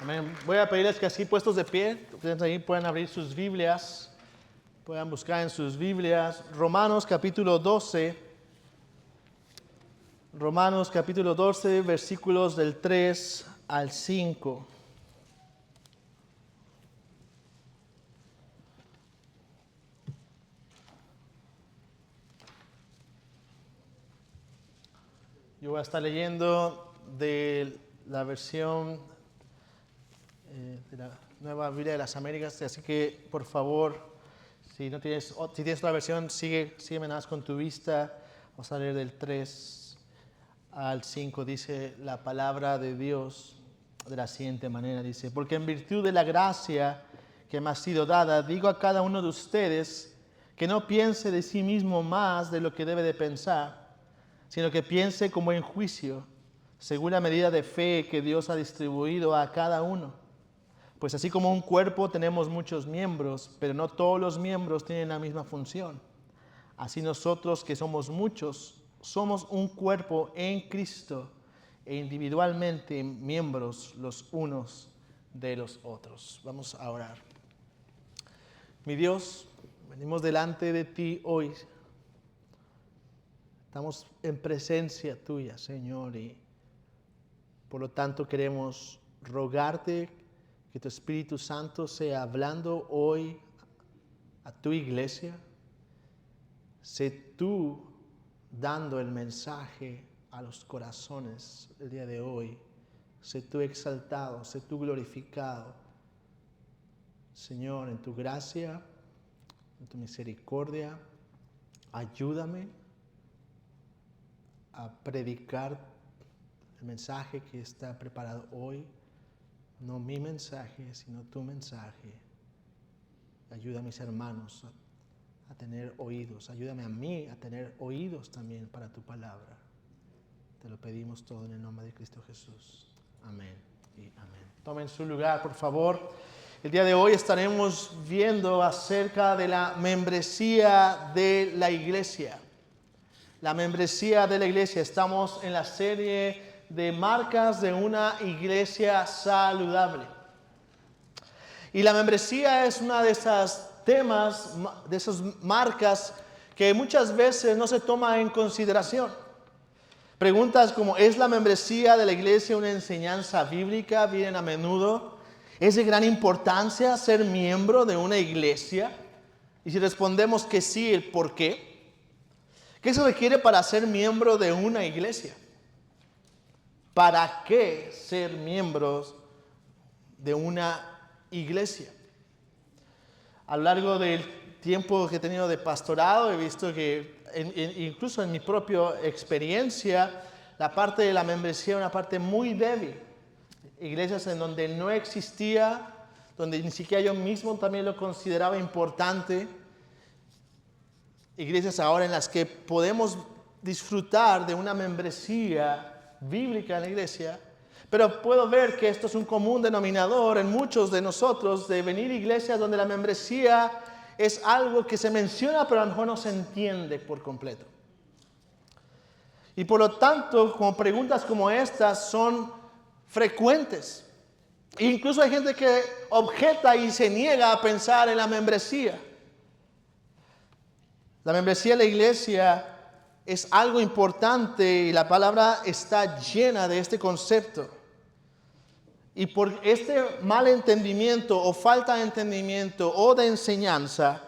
Amén. Voy a pedirles que así puestos de pie, ustedes ahí puedan abrir sus Biblias, puedan buscar en sus Biblias Romanos capítulo 12, versículos del 3 al 5. Yo voy a estar leyendo de la versión de la Nueva Biblia de las Américas, así que por favor, si tienes otra versión, sígueme nada más con tu vista. Vamos a leer del 3 al 5, dice la palabra de Dios de la siguiente manera, dice: porque en virtud de la gracia que me ha sido dada, digo a cada uno de ustedes que no piense de sí mismo más de lo que debe de pensar, sino que piense con buen juicio, según la medida de fe que Dios ha distribuido a cada uno. Pues así como un cuerpo tenemos muchos miembros, pero no todos los miembros tienen la misma función. Así nosotros, que somos muchos, somos un cuerpo en Cristo e individualmente miembros los unos de los otros. Vamos a orar. Mi Dios, venimos delante de ti hoy. Estamos en presencia tuya, Señor, y por lo tanto queremos rogarte que tu Espíritu Santo sea hablando hoy a tu iglesia. Sé tú dando el mensaje a los corazones el día de hoy. Sé tú exaltado, sé tú glorificado. Señor, en tu gracia, en tu misericordia, ayúdame a predicar el mensaje que está preparado hoy. No mi mensaje, sino tu mensaje. Ayuda a mis hermanos a tener oídos. Ayúdame a mí a tener oídos también para tu palabra. Te lo pedimos todo en el nombre de Cristo Jesús. Amén y amén. Tomen su lugar, por favor. El día de hoy estaremos viendo acerca de la membresía de la iglesia. La membresía de la iglesia. Estamos en la serie de marcas de una iglesia saludable. Y la membresía es una de esas temas, de esas marcas que muchas veces no se toma en consideración. Preguntas como: ¿es la membresía de la iglesia una enseñanza bíblica? Vienen a menudo. ¿Es de gran importancia ser miembro de una iglesia? Y si respondemos que sí, ¿el por qué? ¿Qué se requiere para ser miembro de una iglesia? ¿Para qué ser miembros de una iglesia? A lo largo del tiempo que he tenido de pastorado, he visto que incluso en mi propia experiencia, la parte de la membresía era una parte muy débil. Iglesias en donde no existía, donde ni siquiera yo mismo también lo consideraba importante. Iglesias ahora en las que podemos disfrutar de una membresía bíblica en la iglesia, pero puedo ver que esto es un común denominador en muchos de nosotros, de venir a iglesias donde la membresía es algo que se menciona, pero a lo mejor no se entiende por completo. Y por lo tanto, como preguntas como estas son frecuentes. E incluso hay gente que objeta y se niega a pensar en la membresía. La membresía de la iglesia es algo importante y la palabra está llena de este concepto. Y por este mal entendimiento o falta de entendimiento o de enseñanza,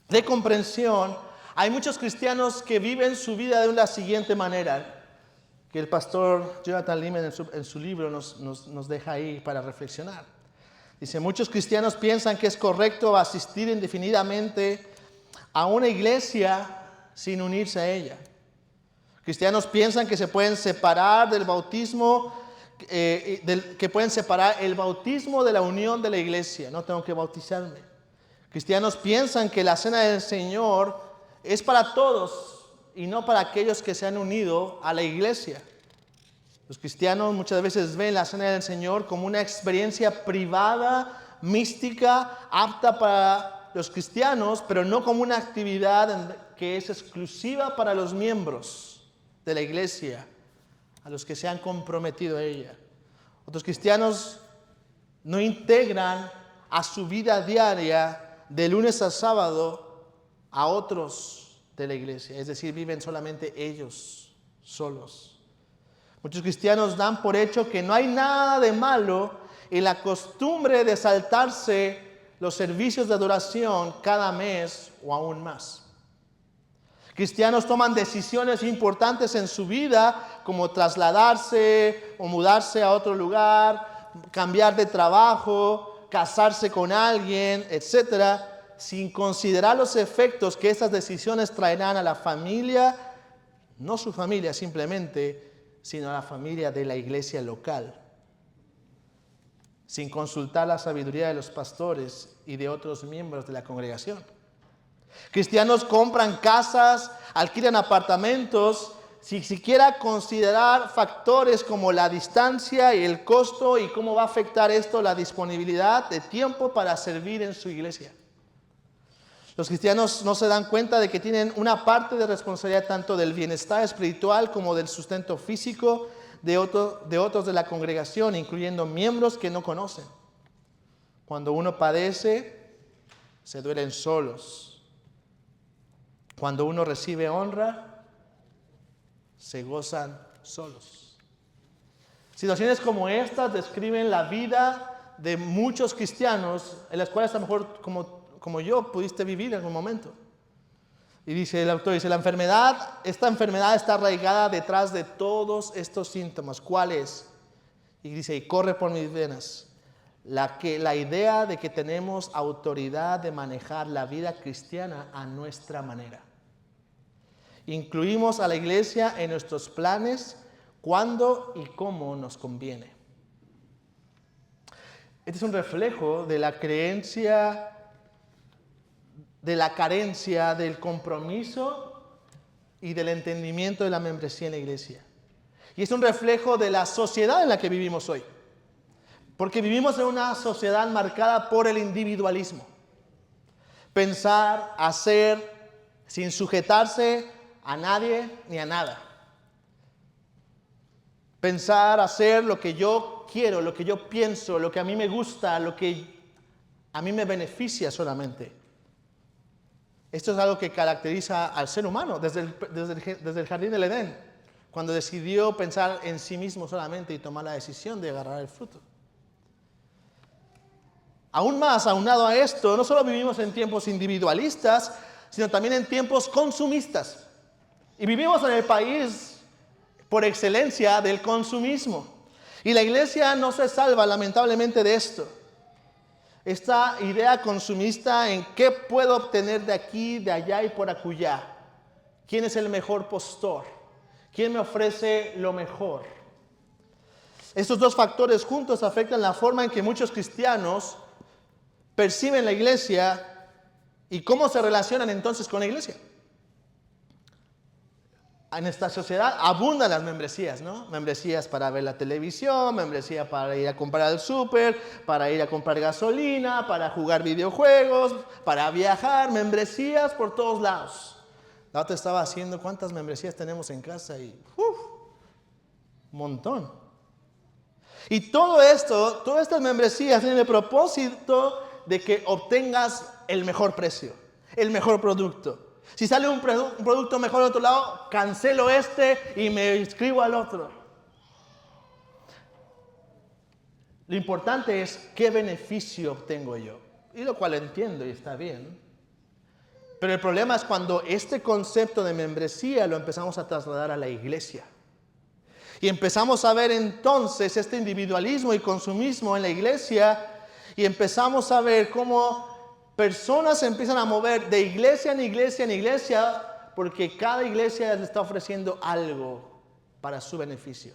de comprensión, hay muchos cristianos que viven su vida de la siguiente manera, que el pastor Jonathan Leeman en su libro nos deja ahí para reflexionar. Dice: muchos cristianos piensan que es correcto asistir indefinidamente a una iglesia sin unirse a ella. Cristianos piensan que se pueden separar del bautismo, que pueden separar el bautismo de la unión de la iglesia. No tengo que bautizarme. Cristianos piensan que la cena del Señor es para todos y no para aquellos que se han unido a la iglesia. Los cristianos muchas veces ven la cena del Señor como una experiencia privada, mística, apta para los cristianos, pero no como una actividad que es exclusiva para los miembros de la iglesia, a los que se han comprometido a ella. Otros cristianos no integran a su vida diaria de lunes a sábado a otros de la iglesia. Es decir, viven solamente ellos solos. Muchos cristianos dan por hecho que no hay nada de malo en la costumbre de saltarse los servicios de adoración cada mes o aún más. Cristianos toman decisiones importantes en su vida, como trasladarse o mudarse a otro lugar, cambiar de trabajo, casarse con alguien, etcétera, sin considerar los efectos que estas decisiones traerán a la familia, no su familia simplemente, sino a la familia de la iglesia local, sin consultar la sabiduría de los pastores y de otros miembros de la congregación. Cristianos compran casas, alquilan apartamentos, sin siquiera considerar factores como la distancia y el costo y cómo va a afectar esto la disponibilidad de tiempo para servir en su iglesia. Los cristianos no se dan cuenta de que tienen una parte de responsabilidad tanto del bienestar espiritual como del sustento físico de otros de la congregación, incluyendo miembros que no conocen. Cuando uno padece, se duelen solos. Cuando uno recibe honra, se gozan solos. Situaciones como estas describen la vida de muchos cristianos en las cuales a lo mejor como yo pudiste vivir en algún momento. Y dice el autor, esta enfermedad está arraigada detrás de todos estos síntomas. ¿Cuál es? Y dice, y corre por mis venas. La idea de que tenemos autoridad de manejar la vida cristiana a nuestra manera. Incluimos a la iglesia en nuestros planes cuando y cómo nos conviene. Este es un reflejo de la creencia, de la carencia del compromiso y del entendimiento de la membresía en la iglesia. Y es un reflejo de la sociedad en la que vivimos hoy. Porque vivimos en una sociedad marcada por el individualismo. Pensar, hacer, sin sujetarse a nadie ni a nada. Pensar, hacer lo que yo quiero, lo que yo pienso, lo que a mí me gusta, lo que a mí me beneficia solamente. Esto es algo que caracteriza al ser humano desde el jardín del Edén, cuando decidió pensar en sí mismo solamente y tomar la decisión de agarrar el fruto. Aún más, aunado a esto, no solo vivimos en tiempos individualistas, sino también en tiempos consumistas. Y vivimos en el país por excelencia del consumismo. Y la iglesia no se salva lamentablemente de esto. Esta idea consumista en qué puedo obtener de aquí, de allá y por acullá. ¿Quién es el mejor postor? ¿Quién me ofrece lo mejor? Estos dos factores juntos afectan la forma en que muchos cristianos perciben la iglesia y cómo se relacionan entonces con la iglesia. En esta sociedad abundan las membresías, ¿no? Membresías para ver la televisión, membresía para ir a comprar al súper, para ir a comprar gasolina, para jugar videojuegos, para viajar, membresías por todos lados. La otra estaba haciendo cuántas membresías tenemos en casa y un montón. Y todo esto, todas estas membresías tienen el propósito de que obtengas el mejor precio, el mejor producto. Si sale un producto mejor al otro lado, cancelo este y me inscribo al otro. Lo importante es qué beneficio obtengo yo. Y lo cual entiendo y está bien. Pero el problema es cuando este concepto de membresía lo empezamos a trasladar a la iglesia. Y empezamos a ver entonces este individualismo y consumismo en la iglesia. Y empezamos a ver cómo personas se empiezan a mover de iglesia en iglesia en iglesia porque cada iglesia les está ofreciendo algo para su beneficio.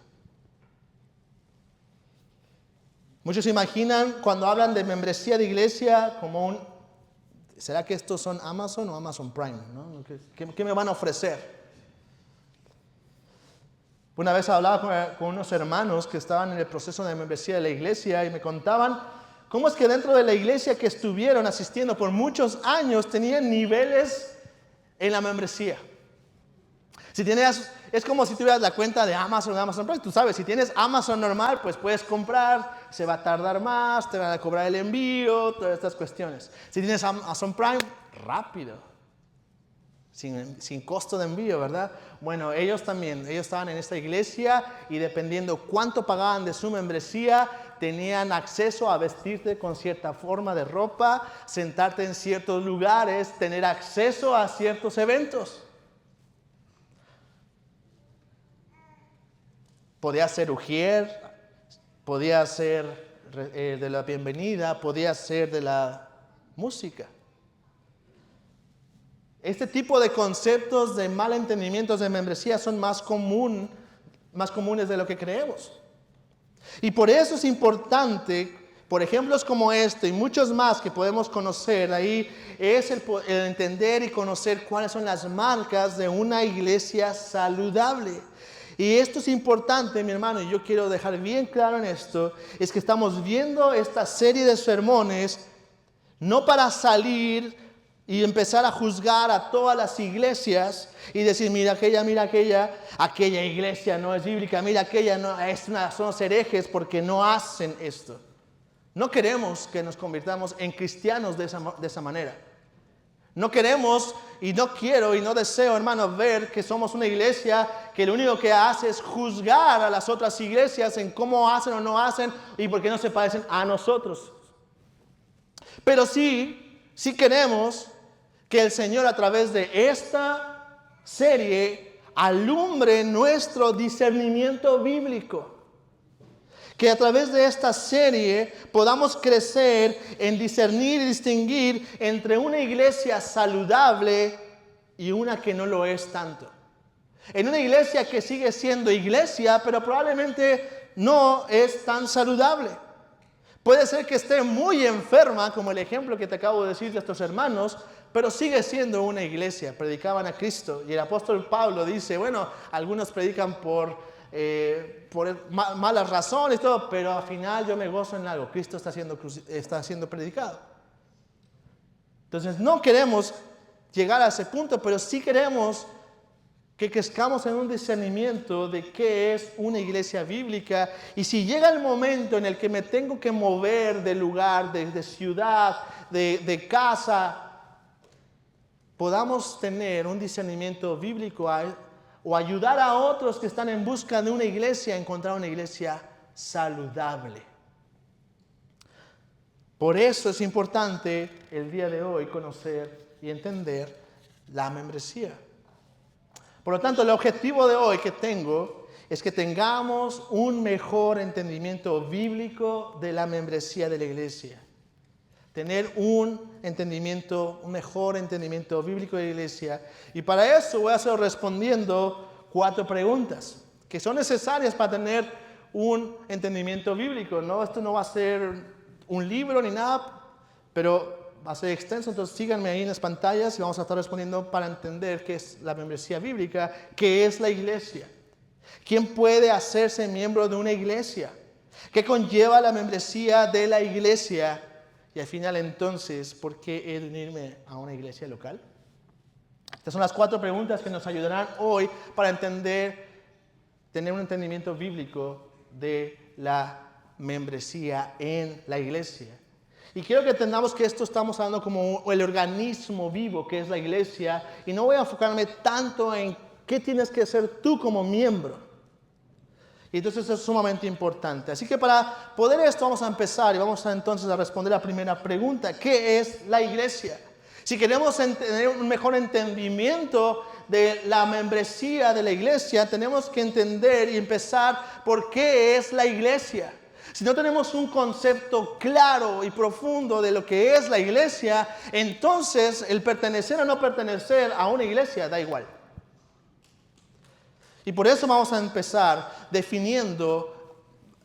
Muchos se imaginan cuando hablan de membresía de iglesia como ¿será que estos son Amazon o Amazon Prime? ¿No? ¿Qué me van a ofrecer? Una vez hablaba con unos hermanos que estaban en el proceso de membresía de la iglesia y me contaban cómo es que dentro de la iglesia que estuvieron asistiendo por muchos años tenían niveles en la membresía. Es como si tuvieras la cuenta de Amazon Prime. Tú sabes, si tienes Amazon normal, pues puedes comprar, se va a tardar más, te van a cobrar el envío, todas estas cuestiones. Si tienes Amazon Prime, rápido, sin costo de envío, ¿verdad? Bueno, ellos estaban en esta iglesia y dependiendo cuánto pagaban de su membresía, tenían acceso a vestirte con cierta forma de ropa, sentarte en ciertos lugares, tener acceso a ciertos eventos. Podía ser ujier, podía ser de la bienvenida, podía ser de la música. Este tipo de conceptos de mal entendimientos de membresía son más comunes de lo que creemos. Y por eso es importante, por ejemplos como este y muchos más que podemos conocer ahí, es el entender y conocer cuáles son las marcas de una iglesia saludable. Y esto es importante, mi hermano, y yo quiero dejar bien claro en esto, es que estamos viendo esta serie de sermones no para salir y empezar a juzgar a todas las iglesias y decir, mira aquella iglesia no es bíblica, mira aquella no, son los herejes porque no hacen esto. No queremos que nos convirtamos en cristianos de esa manera. No queremos y no quiero y no deseo, hermanos, ver que somos una iglesia que lo único que hace es juzgar a las otras iglesias en cómo hacen o no hacen y por qué no se parecen a nosotros. Pero sí queremos que el Señor a través de esta serie alumbre nuestro discernimiento bíblico. Que a través de esta serie podamos crecer en discernir y distinguir entre una iglesia saludable y una que no lo es tanto. En una iglesia que sigue siendo iglesia, pero probablemente no es tan saludable. Puede ser que esté muy enferma, como el ejemplo que te acabo de decir de estos hermanos, pero sigue siendo una iglesia. Predicaban a Cristo. Y el apóstol Pablo dice, bueno, algunos predican por malas razones y todo, pero al final yo me gozo en algo. Cristo está siendo predicado. Entonces no queremos llegar a ese punto, pero sí queremos que crezcamos en un discernimiento de qué es una iglesia bíblica. Y si llega el momento en el que me tengo que mover de lugar, de ciudad, de casa, podamos tener un discernimiento bíblico o ayudar a otros que están en busca de una iglesia a encontrar una iglesia saludable. Por eso es importante el día de hoy conocer y entender la membresía. Por lo tanto, el objetivo de hoy que tengo es que tengamos un mejor entendimiento bíblico de la membresía de la iglesia. Tener un mejor entendimiento bíblico de la iglesia. Y para eso voy a estar respondiendo 4 preguntas que son necesarias para tener un entendimiento bíblico. ¿No? Esto no va a ser un libro ni nada, pero va a ser extenso. Entonces síganme ahí en las pantallas y vamos a estar respondiendo para entender qué es la membresía bíblica, qué es la iglesia. ¿Quién puede hacerse miembro de una iglesia? ¿Qué conlleva la membresía de la iglesia? Y al final, entonces, ¿por qué he de unirme a una iglesia local? Estas son las 4 preguntas que nos ayudarán hoy para tener un entendimiento bíblico de la membresía en la iglesia. Y quiero que entendamos que esto estamos hablando como el organismo vivo que es la iglesia. Y no voy a enfocarme tanto en qué tienes que hacer tú como miembro. Y entonces eso es sumamente importante. Así que para poder esto vamos a empezar y vamos entonces a responder la primera pregunta. ¿Qué es la iglesia? Si queremos tener un mejor entendimiento de la membresía de la iglesia, tenemos que entender y empezar por qué es la iglesia. Si no tenemos un concepto claro y profundo de lo que es la iglesia, entonces el pertenecer o no pertenecer a una iglesia da igual. Y por eso vamos a empezar definiendo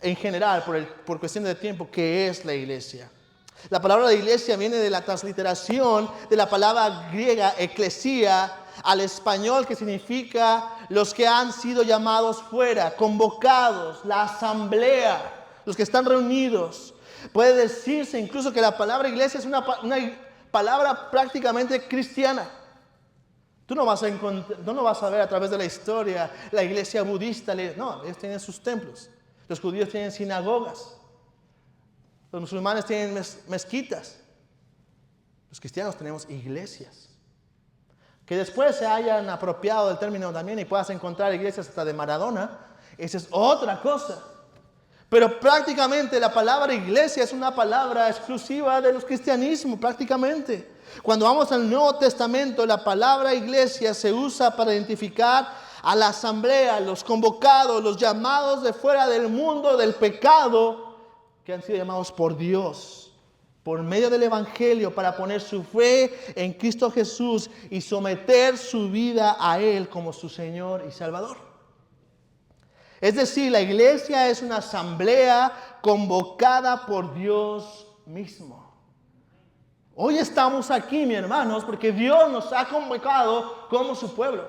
en general, por cuestión de tiempo, qué es la iglesia. La palabra de iglesia viene de la transliteración de la palabra griega eclesia al español, que significa los que han sido llamados fuera, convocados, la asamblea, los que están reunidos. Puede decirse incluso que la palabra iglesia es una palabra prácticamente cristiana. Tú no vas a ver a través de la historia la iglesia budista. No, ellos tienen sus templos. Los judíos tienen sinagogas. Los musulmanes tienen mezquitas. Los cristianos tenemos iglesias. Que después se hayan apropiado del término también y puedas encontrar iglesias hasta de Maradona, esa es otra cosa. Pero prácticamente la palabra iglesia es una palabra exclusiva de los cristianismos, prácticamente. Cuando vamos al Nuevo Testamento, la palabra iglesia se usa para identificar a la asamblea, los convocados, los llamados de fuera del mundo del pecado, que han sido llamados por Dios, por medio del Evangelio, para poner su fe en Cristo Jesús y someter su vida a Él como su Señor y Salvador. Es decir, la iglesia es una asamblea convocada por Dios mismo. Hoy estamos aquí, mis hermanos, porque Dios nos ha convocado como su pueblo.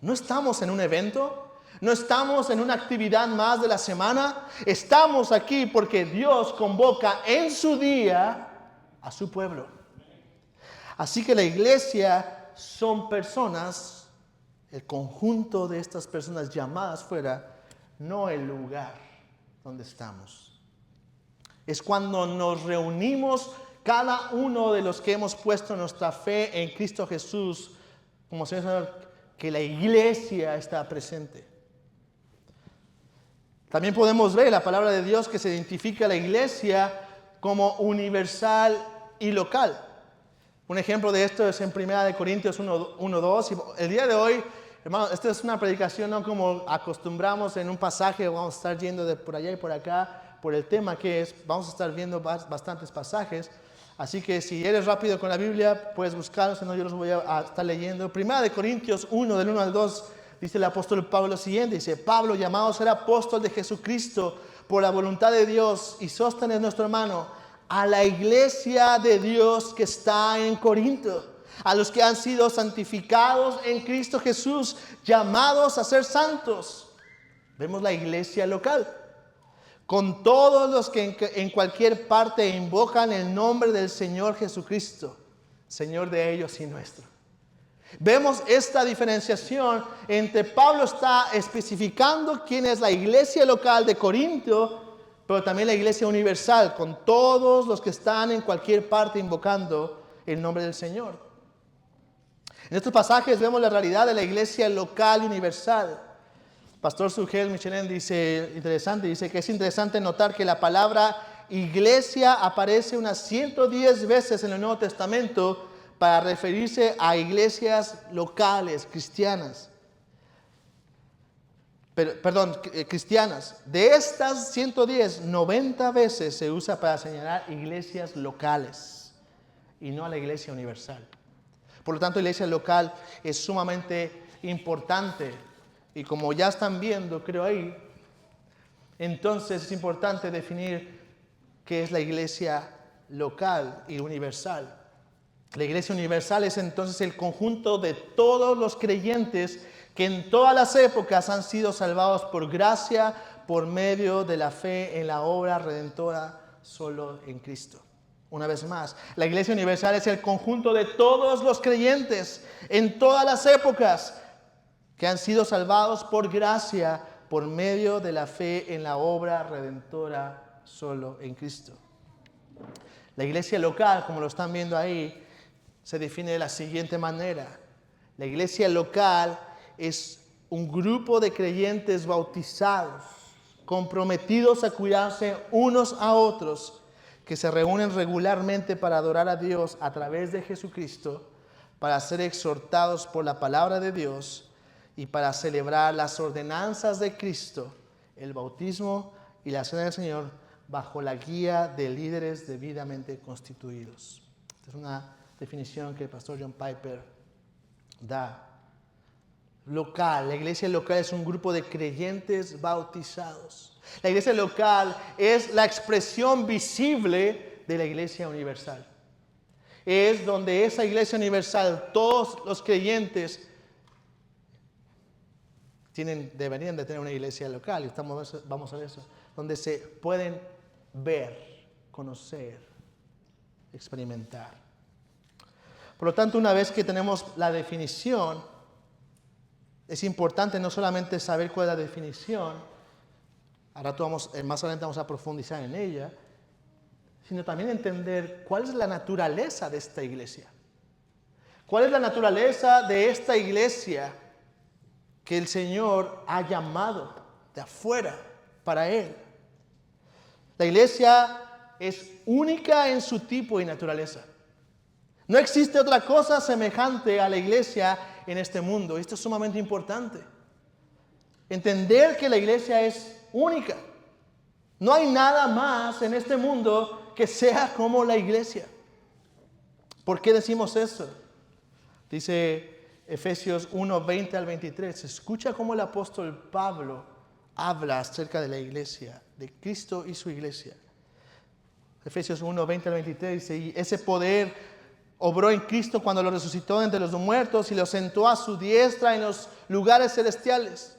No estamos en un evento, no estamos en una actividad más de la semana. Estamos aquí porque Dios convoca en su día a su pueblo. Así que la iglesia son personas, el conjunto de estas personas llamadas fuera, no el lugar donde estamos. Es cuando nos reunimos cada uno de los que hemos puesto nuestra fe en Cristo Jesús, como Señor, que la iglesia está presente. También podemos ver la palabra de Dios que se identifica a la iglesia como universal y local. Un ejemplo de esto es en 1 Corintios 1:2. El día de hoy, hermano, esta es una predicación no como acostumbramos en un pasaje, vamos a estar yendo de por allá y por acá, por el tema que es, vamos a estar viendo bastantes pasajes. Así que si eres rápido con la Biblia, puedes buscarlos, si no yo los voy a estar leyendo. 1 Corintios 1, del 1 al 2, dice el apóstol Pablo lo siguiente. Dice, Pablo, llamado a ser apóstol de Jesucristo por la voluntad de Dios, y Sóstenes nuestro hermano, a la iglesia de Dios que está en Corinto, a los que han sido santificados en Cristo Jesús, llamados a ser santos. Vemos la iglesia local. Con todos los que en cualquier parte invocan el nombre del Señor Jesucristo, Señor de ellos y nuestro. Vemos esta diferenciación entre Pablo está especificando quién es la iglesia local de Corinto, pero también la iglesia universal, con todos los que están en cualquier parte invocando el nombre del Señor. En estos pasajes vemos la realidad de la iglesia local universal. Pastor Sugel Michelin dice que es interesante notar que la palabra iglesia aparece unas 110 veces en el Nuevo Testamento para referirse a iglesias locales, cristianas. Cristianas. De estas 110, 90 veces se usa para señalar iglesias locales y no a la iglesia universal. Por lo tanto, la iglesia local es sumamente importante. Y como ya están viendo, creo ahí, entonces es importante definir qué es la iglesia local y universal. La iglesia universal es entonces el conjunto de todos los creyentes que en todas las épocas han sido salvados por gracia, por medio de la fe en la obra redentora solo en Cristo. Una vez más, la iglesia universal es el conjunto de todos los creyentes en todas las épocas que han sido salvados por gracia, por medio de la fe en la obra redentora solo en Cristo. La iglesia local, como lo están viendo ahí, se define de la siguiente manera. La iglesia local es un grupo de creyentes bautizados, comprometidos a cuidarse unos a otros, que se reúnen regularmente para adorar a Dios a través de Jesucristo, para ser exhortados por la palabra de Dios y para celebrar las ordenanzas de Cristo, el bautismo y la cena del Señor, bajo la guía de líderes debidamente constituidos. Esta es una definición que el pastor John Piper da. Local, la iglesia local es un grupo de creyentes bautizados. La iglesia local es la expresión visible de la iglesia universal. Es donde esa iglesia universal, todos los creyentes deberían de tener una iglesia local, y vamos a ver eso, donde se pueden ver, conocer, experimentar. Por lo tanto, una vez que tenemos la definición, es importante no solamente saber cuál es la definición, más adelante vamos a profundizar en ella, sino también entender cuál es la naturaleza de esta iglesia. ¿Cuál es la naturaleza de esta iglesia que el Señor ha llamado de afuera para Él? La iglesia es única en su tipo y naturaleza. No existe otra cosa semejante a la iglesia en este mundo. Esto es sumamente importante. Entender que la iglesia es única. No hay nada más en este mundo que sea como la iglesia. ¿Por qué decimos eso? Dice Efesios 1, 20 al 23. Escucha cómo el apóstol Pablo habla acerca de la iglesia, de Cristo y su iglesia. Efesios 1, 20 al 23 dice, y ese poder obró en Cristo cuando lo resucitó entre los muertos y lo sentó a su diestra en los lugares celestiales,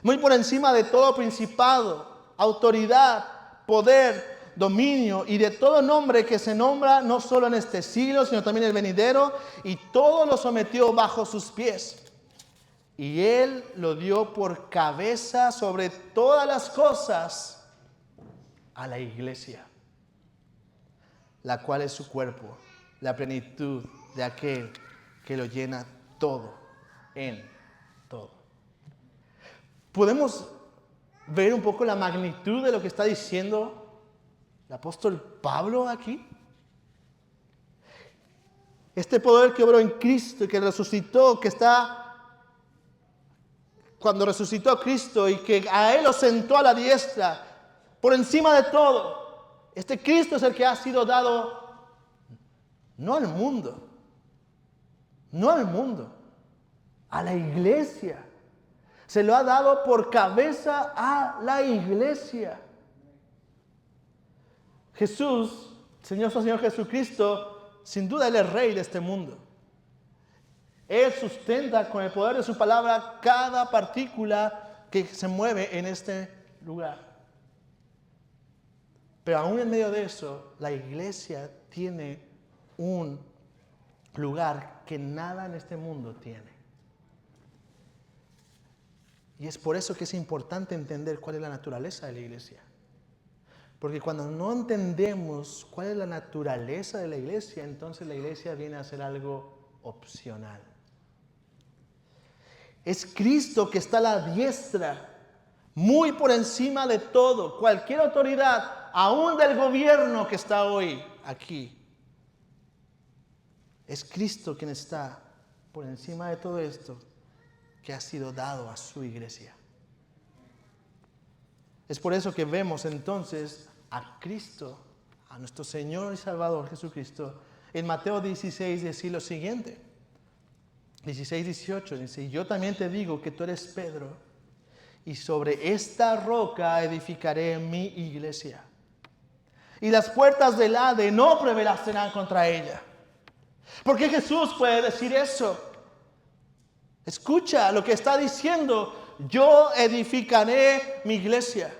muy por encima de todo principado, autoridad, poder, dominio y de todo nombre que se nombra no solo en este siglo, sino también en el venidero, y todo lo sometió bajo sus pies. Y Él lo dio por cabeza sobre todas las cosas a la iglesia, la cual es su cuerpo, la plenitud de aquel que lo llena todo en todo. ¿Podemos ver un poco la magnitud de lo que está diciendo el apóstol Pablo aquí? Este poder que obró en Cristo y que resucitó, que está cuando resucitó a Cristo y que a Él lo sentó a la diestra, por encima de todo. Este Cristo es el que ha sido dado no al mundo, a la iglesia. Se lo ha dado por cabeza a la iglesia. Jesús, Señor Jesucristo, sin duda Él es rey de este mundo. Él sustenta con el poder de su palabra cada partícula que se mueve en este lugar. Pero aún en medio de eso, la iglesia tiene un lugar que nada en este mundo tiene. Y es por eso que es importante entender cuál es la naturaleza de la iglesia. Porque cuando no entendemos cuál es la naturaleza de la iglesia, entonces la iglesia viene a ser algo opcional. Es Cristo que está a la diestra, muy por encima de todo, cualquier autoridad, aún del gobierno que está hoy aquí. Es Cristo quien está por encima de todo esto que ha sido dado a su iglesia. Es por eso que vemos entonces a Cristo, a nuestro Señor y Salvador Jesucristo, en Mateo 16 decir lo siguiente. 16, 18 dice, yo también te digo que tú eres Pedro, y sobre esta roca edificaré mi iglesia. Y las puertas del Hades no prevalecerán contra ella. ¿Por qué Jesús puede decir eso? Escucha lo que está diciendo. Yo edificaré mi iglesia.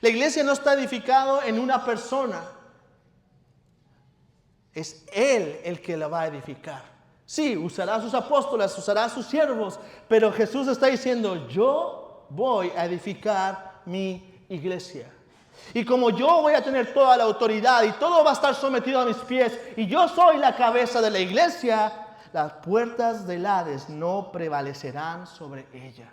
La iglesia no está edificada en una persona. Es Él el que la va a edificar. Sí, usará a sus apóstoles, usará a sus siervos, pero Jesús está diciendo, yo voy a edificar mi iglesia. Y como yo voy a tener toda la autoridad y todo va a estar sometido a mis pies, y yo soy la cabeza de la iglesia, las puertas del Hades no prevalecerán sobre ella.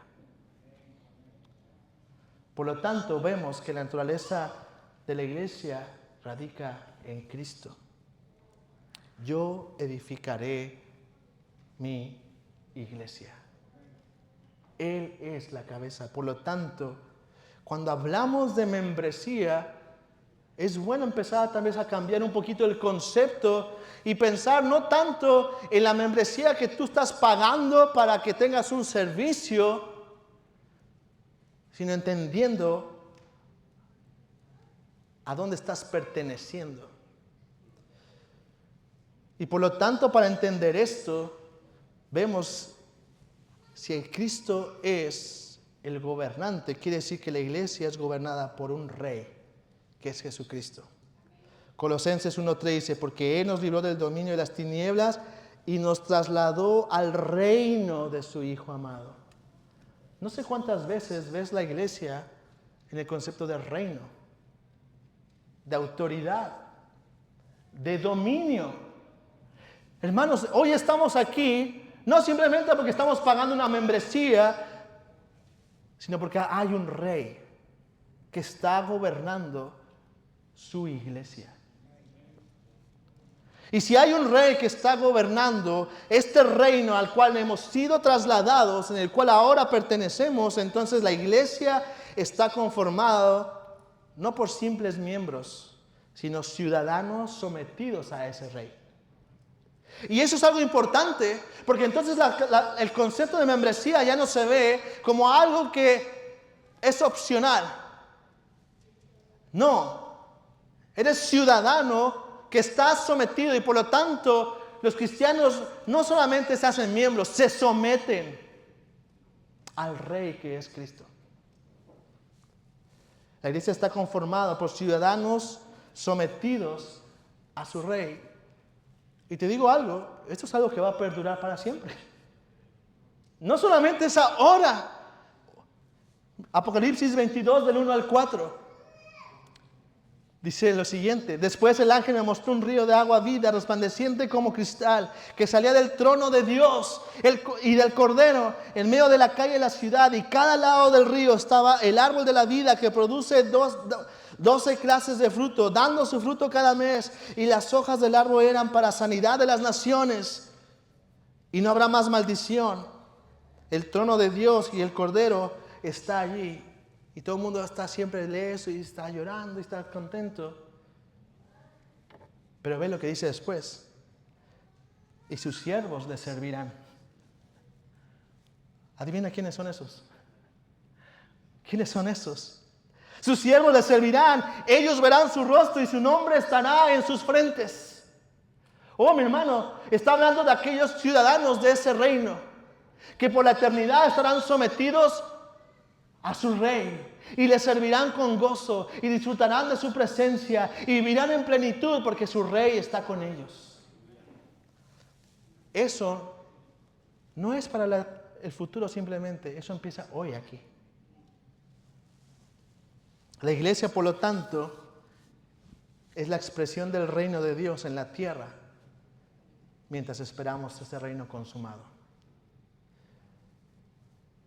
Por lo tanto, vemos que la naturaleza de la iglesia radica en Cristo. Yo edificaré mi iglesia. Él es la cabeza. Por lo tanto, cuando hablamos de membresía, es bueno empezar tal vez a cambiar un poquito el concepto y pensar no tanto en la membresía que tú estás pagando para que tengas un servicio, sino entendiendo a dónde estás perteneciendo. Y por lo tanto, para entender esto, vemos si Cristo es el gobernante, quiere decir que la iglesia es gobernada por un rey, que es Jesucristo. Colosenses 1:3 dice, porque Él nos libró del dominio de las tinieblas y nos trasladó al reino de su Hijo amado. No sé cuántas veces ves la iglesia en el concepto de reino, de autoridad, de dominio. Hermanos, hoy estamos aquí no simplemente porque estamos pagando una membresía, sino porque hay un rey que está gobernando su iglesia. Y si hay un rey que está gobernando este reino al cual hemos sido trasladados, en el cual ahora pertenecemos, entonces la iglesia está conformada no por simples miembros, sino ciudadanos sometidos a ese rey. Y eso es algo importante, porque entonces el concepto de membresía ya no se ve como algo que es opcional. No, eres ciudadano que está sometido, y por lo tanto los cristianos no solamente se hacen miembros, se someten al rey que es Cristo. La iglesia está conformada por ciudadanos sometidos a su rey. Y te digo algo, esto es algo que va a perdurar para siempre. No solamente es ahora. Apocalipsis 22 del 1 al 4. Dice lo siguiente: después el ángel me mostró un río de agua viva, resplandeciente como cristal, que salía del trono de Dios y del Cordero, en medio de la calle de la ciudad, y cada lado del río estaba el árbol de la vida, que produce 12 clases de fruto, dando su fruto cada mes, y las hojas del árbol eran para sanidad de las naciones, y no habrá más maldición. El trono de Dios y el Cordero está allí. Y todo el mundo está siempre leso y está llorando y está contento. Pero ve lo que dice después. Y sus siervos le servirán. Adivina quiénes son esos. ¿Quiénes son esos? Sus siervos le servirán. Ellos verán su rostro y su nombre estará en sus frentes. Oh, mi hermano, está hablando de aquellos ciudadanos de ese reino que por la eternidad estarán sometidos a su rey, y le servirán con gozo, y disfrutarán de su presencia, y vivirán en plenitud porque su rey está con ellos. Eso no es para el futuro simplemente, eso empieza hoy aquí. La iglesia, por lo tanto, es la expresión del reino de Dios en la tierra, mientras esperamos ese reino consumado.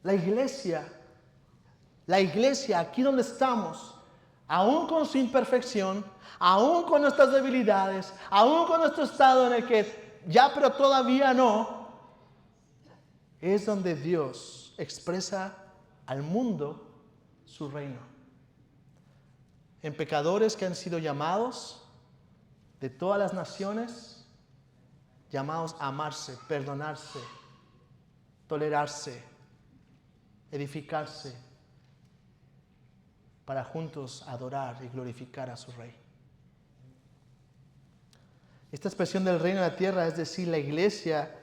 La iglesia, aquí donde estamos, aún con su imperfección, aún con nuestras debilidades, aún con nuestro estado en el que ya pero todavía no, es donde Dios expresa al mundo su reino. En pecadores que han sido llamados de todas las naciones, llamados a amarse, perdonarse, tolerarse, edificarse, para juntos adorar y glorificar a su Rey. Esta expresión del reino de la tierra, es decir, la iglesia,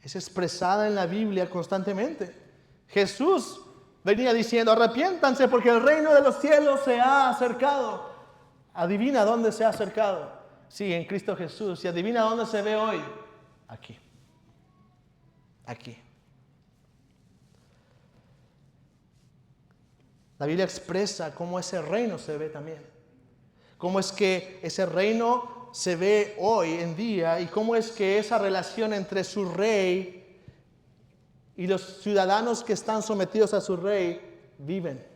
es expresada en la Biblia constantemente. Jesús venía diciendo: arrepiéntanse porque el reino de los cielos se ha acercado. Adivina dónde se ha acercado. Sí, en Cristo Jesús. Y adivina dónde se ve hoy. Aquí. Aquí. La Biblia expresa cómo ese reino se ve también. Cómo es que ese reino se ve hoy en día y cómo es que esa relación entre su rey y los ciudadanos que están sometidos a su rey viven.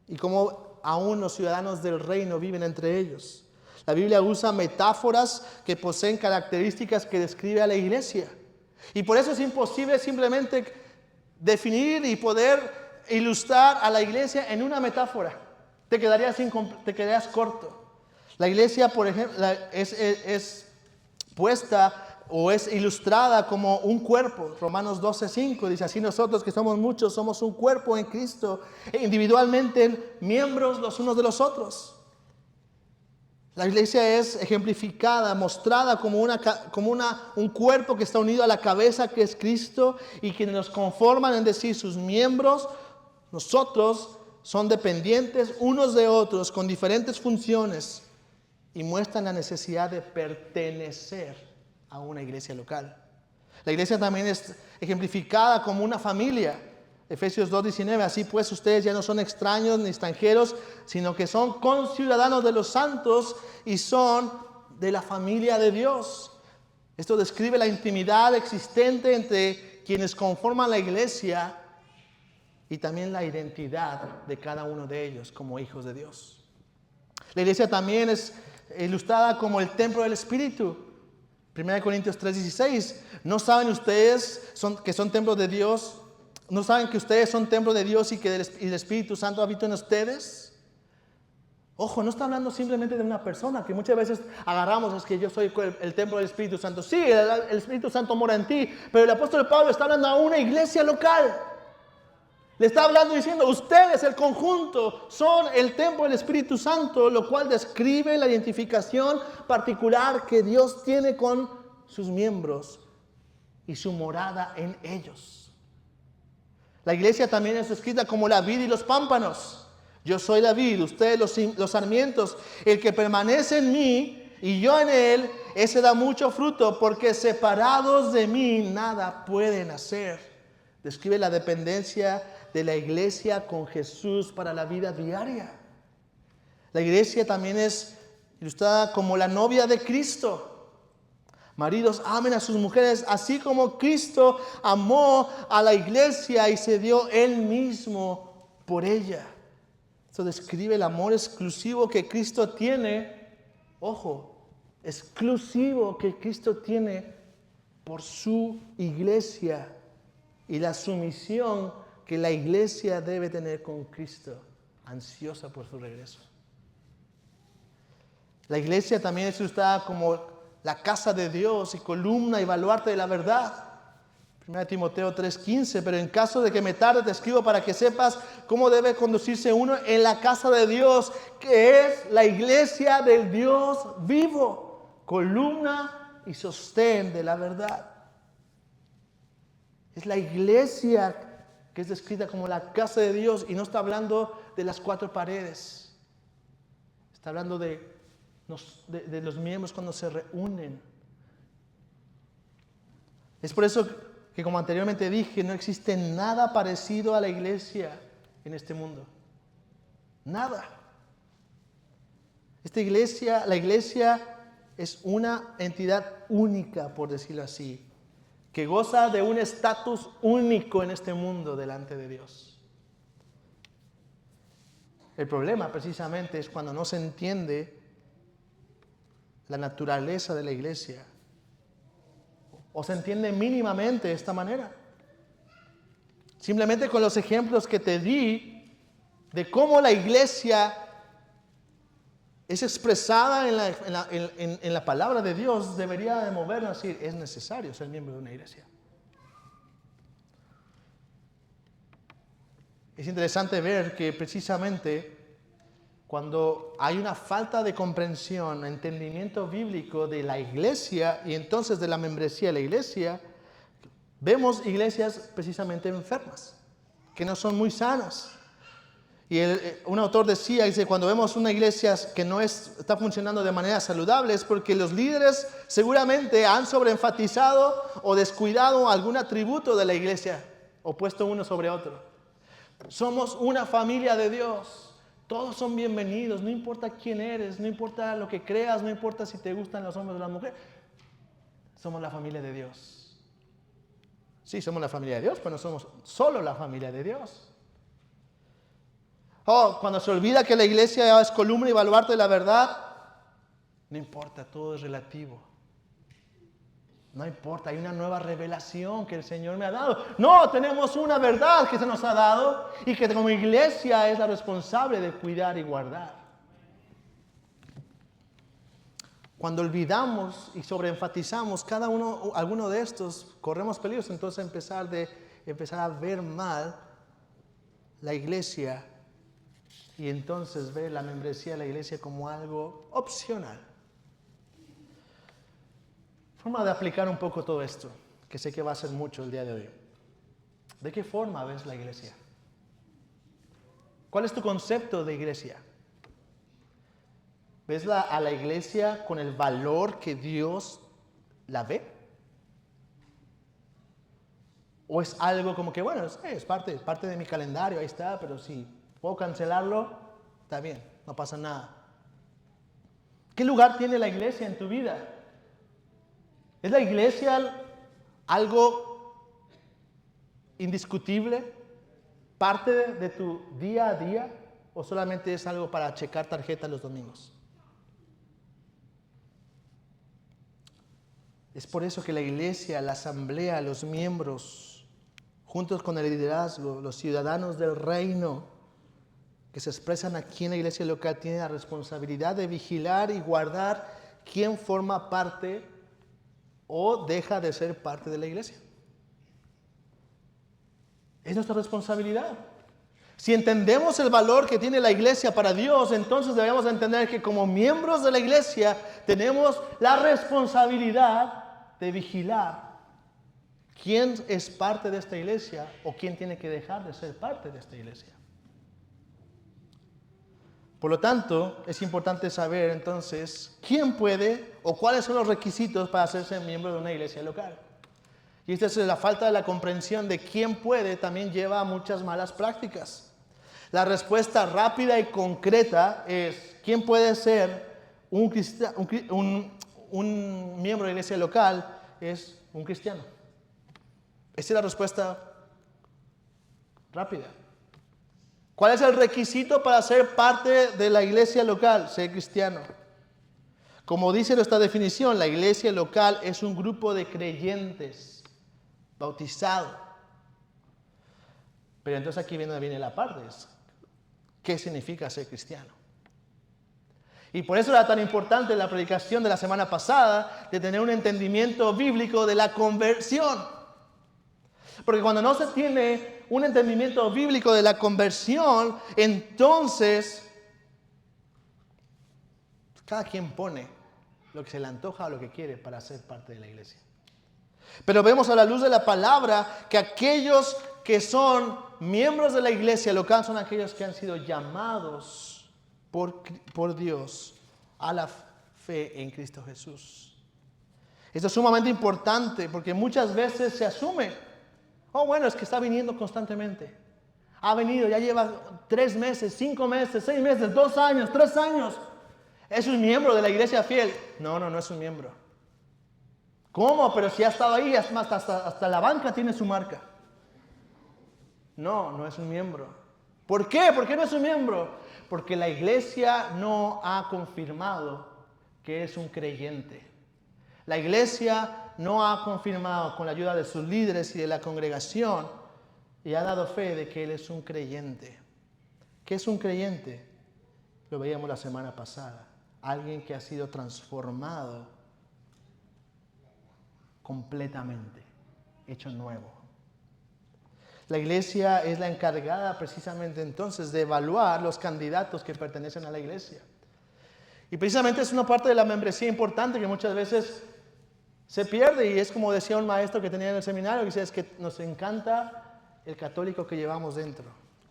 Y cómo aún los ciudadanos del reino viven entre ellos. La Biblia usa metáforas que poseen características que describe a la iglesia. Y por eso es imposible simplemente definir y poder ilustrar a la iglesia en una metáfora. Te quedarías corto. La iglesia, por ejemplo, es puesta o es ilustrada como un cuerpo. Romanos 12:5 dice: así nosotros, que somos muchos, somos un cuerpo en Cristo, individualmente miembros los unos de los otros. La iglesia es ejemplificada, mostrada como un cuerpo que está unido a la cabeza, que es Cristo, y quienes nos conforman, es decir, sus miembros. Nosotros son dependientes unos de otros con diferentes funciones y muestran la necesidad de pertenecer a una iglesia local. La iglesia también es ejemplificada como una familia. Efesios 2:19, así pues ustedes ya no son extraños ni extranjeros, sino que son conciudadanos de los santos y son de la familia de Dios. Esto describe la intimidad existente entre quienes conforman la iglesia y también la identidad de cada uno de ellos como hijos de Dios. La iglesia también es ilustrada como el templo del Espíritu. 1 Corintios 3:16. ¿No saben ustedes que son templos de Dios? ¿No saben que ustedes son templo de Dios y que el Espíritu Santo habita en ustedes? Ojo, no está hablando simplemente de una persona, que muchas veces agarramos, es que yo soy el templo del Espíritu Santo. Sí, el Espíritu Santo mora en ti, pero el apóstol Pablo está hablando a una iglesia local. Le está hablando diciendo, ustedes, el conjunto, son el templo del Espíritu Santo, lo cual describe la identificación particular que Dios tiene con sus miembros y su morada en ellos. La iglesia también es descrita como la vid y los pámpanos. Yo soy la vid, ustedes los sarmientos. El que permanece en mí y yo en él, ese da mucho fruto, porque separados de mí nada pueden hacer. Describe la dependencia de la iglesia con Jesús para la vida diaria. La iglesia también es ilustrada como la novia de Cristo. Maridos, amen a sus mujeres, así como Cristo amó a la iglesia y se dio Él mismo por ella. Esto describe el amor exclusivo que Cristo tiene, ojo, exclusivo que Cristo tiene por su iglesia y la sumisión que la iglesia debe tener con Cristo, ansiosa por su regreso. La iglesia también es ilustrada como la casa de Dios y columna y baluarte de la verdad. 1 Timoteo 3:15, pero en caso de que me tarde te escribo para que sepas cómo debe conducirse uno en la casa de Dios, que es la iglesia del Dios vivo, columna y sostén de la verdad. Es la iglesia que es descrita como la casa de Dios y no está hablando de las cuatro paredes. Está hablando de los miembros cuando se reúnen. Es por eso que, como anteriormente dije, no existe nada parecido a la iglesia en este mundo. Nada. La iglesia es una entidad única, por decirlo así, que goza de un estatus único en este mundo delante de Dios. El problema precisamente es cuando no se entiende la naturaleza de la iglesia, o se entiende mínimamente de esta manera. Simplemente con los ejemplos que te di de cómo la iglesia es expresada en la palabra de Dios, debería de movernos a decir, es necesario ser miembro de una iglesia. Es interesante ver que precisamente cuando hay una falta de comprensión, entendimiento bíblico de la iglesia y entonces de la membresía de la iglesia, vemos iglesias precisamente enfermas, que no son muy sanas. Y un autor decía, dice, cuando vemos una iglesia que no está funcionando de manera saludable es porque los líderes seguramente han sobreenfatizado o descuidado algún atributo de la iglesia o puesto uno sobre otro. Somos una familia de Dios. Todos son bienvenidos, no importa quién eres, no importa lo que creas, no importa si te gustan los hombres o las mujeres. Somos la familia de Dios. Sí, somos la familia de Dios, pero no somos solo la familia de Dios. Cuando se olvida que la iglesia es columna y baluarte de la verdad, no importa, todo es relativo. No importa, hay una nueva revelación que el Señor me ha dado. No, tenemos una verdad que se nos ha dado y que como iglesia es la responsable de cuidar y guardar. Cuando olvidamos y sobreenfatizamos alguno de estos, corremos peligros entonces empezar a ver mal la iglesia y entonces ver la membresía de la iglesia como algo opcional. Forma de aplicar un poco todo esto, que sé que va a ser mucho el día de hoy. ¿De qué forma ves la iglesia? ¿Cuál es tu concepto de iglesia? ¿Ves a la iglesia con el valor que Dios la ve? ¿O es algo como que, bueno, es parte de mi calendario, ahí está, pero si puedo cancelarlo, está bien, no pasa nada? ¿Qué lugar tiene la iglesia en tu vida? ¿Es la iglesia algo indiscutible, parte de tu día a día, o solamente es algo para checar tarjeta los domingos? Es por eso que la iglesia, la asamblea, los miembros, juntos con el liderazgo, los ciudadanos del reino que se expresan aquí en la iglesia local, tienen la responsabilidad de vigilar y guardar quién forma parte o deja de ser parte de la iglesia. Es nuestra responsabilidad. Si entendemos el valor que tiene la iglesia para Dios, entonces debemos entender que como miembros de la iglesia tenemos la responsabilidad de vigilar quién es parte de esta iglesia o quién tiene que dejar de ser parte de esta iglesia. Por lo tanto, es importante saber entonces quién puede o cuáles son los requisitos para hacerse miembro de una iglesia local. Y esta es la falta de la comprensión de quién puede también lleva a muchas malas prácticas. La respuesta rápida y concreta es quién puede ser un miembro de la iglesia local es un cristiano. Esa es la respuesta rápida. ¿Cuál es el requisito para ser parte de la iglesia local? Ser cristiano. Como dice nuestra definición, la iglesia local es un grupo de creyentes bautizados. Pero entonces aquí viene la parte. ¿Qué significa ser cristiano? Y por eso era tan importante la predicación de la semana pasada de tener un entendimiento bíblico de la conversión. Porque cuando no se tiene un entendimiento bíblico de la conversión, entonces cada quien pone lo que se le antoja o lo que quiere para ser parte de la iglesia. Pero vemos a la luz de la palabra que aquellos que son miembros de la iglesia local son aquellos que han sido llamados por Dios a la fe en Cristo Jesús. Esto es sumamente importante porque muchas veces se asume, oh bueno, es que está viniendo constantemente. Ha venido, ya lleva 3 meses, 5 meses, 6 meses, 2 años, 3 años. ¿Es un miembro de la iglesia fiel? No es un miembro. ¿Cómo? Pero si ha estado ahí, hasta la banca tiene su marca. No es un miembro. ¿Por qué? ¿Por qué no es un miembro? Porque la iglesia no ha confirmado que es un creyente. La iglesia no ha confirmado con la ayuda de sus líderes y de la congregación y ha dado fe de que él es un creyente. ¿Qué es un creyente? Lo veíamos la semana pasada. Alguien que ha sido transformado completamente, hecho nuevo. La iglesia es la encargada precisamente entonces de evaluar los candidatos que pertenecen a la iglesia. Y precisamente es una parte de la membresía importante que muchas veces se pierde, y es como decía un maestro que tenía en el seminario, que decía, es que nos encanta el católico que llevamos dentro.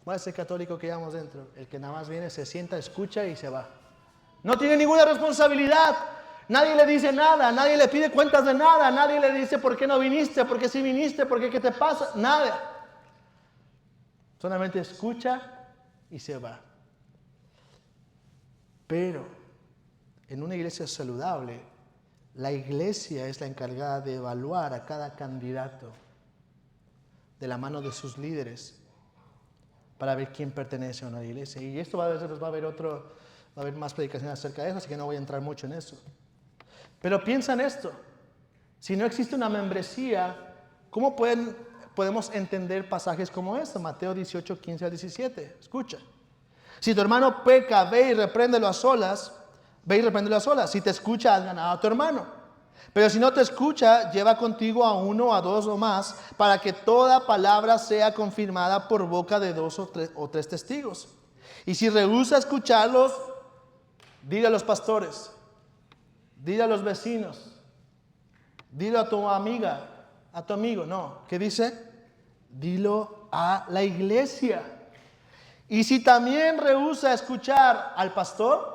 ¿Cuál es el católico que llevamos dentro? El que nada más viene, se sienta, escucha y se va. No tiene ninguna responsabilidad. Nadie le dice nada, nadie le pide cuentas de nada, nadie le dice por qué no viniste, por qué sí viniste, por qué te pasa, nada. Solamente escucha y se va. Pero en una iglesia saludable, la iglesia es la encargada de evaluar a cada candidato de la mano de sus líderes para ver quién pertenece a una iglesia. Y esto va a haber más predicaciones acerca de eso, así que no voy a entrar mucho en eso. Pero piensa en esto. Si no existe una membresía, ¿cómo podemos entender pasajes como este? Mateo 18, 15 al 17. Escucha. Si tu hermano peca, ve y repréndelo a solas. Si te escucha, has ganado a tu hermano. Pero si no te escucha, lleva contigo a 1, a 2 o más, para que toda palabra sea confirmada por boca de 2 o 3 testigos. Y si rehúsa escucharlos, dile a los pastores, dile a los vecinos, dile a tu amiga, a tu amigo. No, ¿qué dice? Dilo a la iglesia. Y si también rehúsa escuchar al pastor,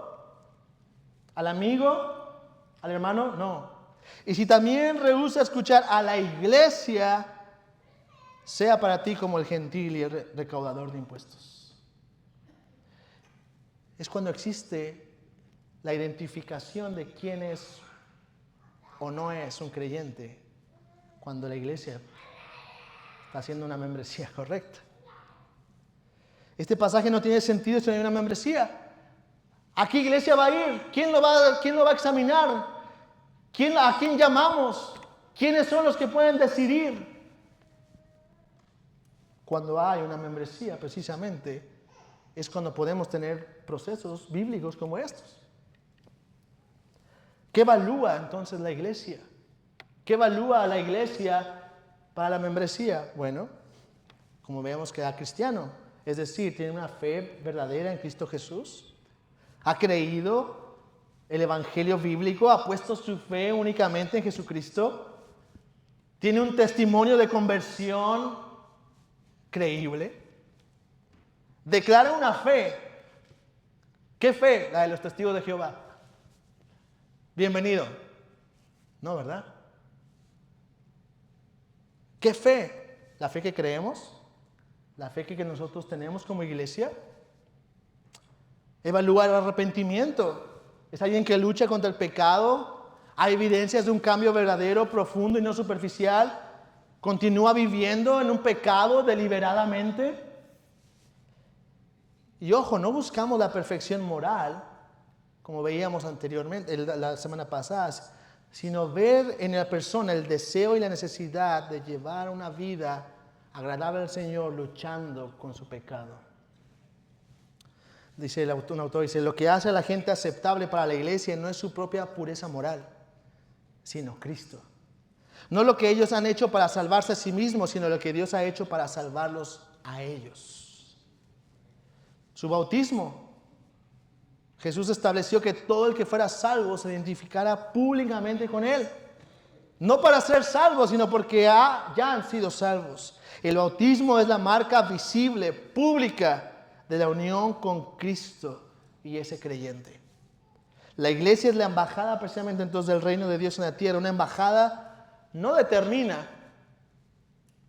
al amigo, al hermano, no. Y si también rehúsa escuchar a la iglesia, sea para ti como el gentil y el recaudador de impuestos. Es cuando existe la identificación de quién es o no es un creyente, cuando la iglesia está haciendo una membresía correcta. Este pasaje no tiene sentido si no hay una membresía. ¿A qué iglesia va a ir? ¿Quién lo va a examinar? ¿A quién llamamos? ¿Quiénes son los que pueden decidir? Cuando hay una membresía, precisamente, es cuando podemos tener procesos bíblicos como estos. ¿Qué evalúa entonces la iglesia? ¿Qué evalúa la iglesia para la membresía? Bueno, como vemos que era cristiano, es decir, tiene una fe verdadera en Cristo Jesús, ha creído el evangelio bíblico, ha puesto su fe únicamente en Jesucristo, tiene un testimonio de conversión creíble, declara una fe. ¿Qué fe? La de los testigos de Jehová. Bienvenido. No, ¿verdad? ¿Qué fe? ¿La fe que creemos? ¿La fe que nosotros tenemos como iglesia? Evaluar el arrepentimiento. ¿Es alguien que lucha contra el pecado? ¿Hay evidencias de un cambio verdadero, profundo y no superficial? ¿Continúa viviendo en un pecado deliberadamente? Y ojo, no buscamos la perfección moral, como veíamos anteriormente, la semana pasada, sino ver en la persona el deseo y la necesidad de llevar una vida agradable al Señor luchando con su pecado. Dice un autor, dice, lo que hace a la gente aceptable para la iglesia no es su propia pureza moral, sino Cristo. No lo que ellos han hecho para salvarse a sí mismos, sino lo que Dios ha hecho para salvarlos a ellos. Su bautismo. Jesús estableció que todo el que fuera salvo se identificara públicamente con Él. No para ser salvos, sino porque ya han sido salvos. El bautismo es la marca visible, pública, de la unión con Cristo y ese creyente. La iglesia es la embajada precisamente entonces del reino de Dios en la tierra. Una embajada no determina,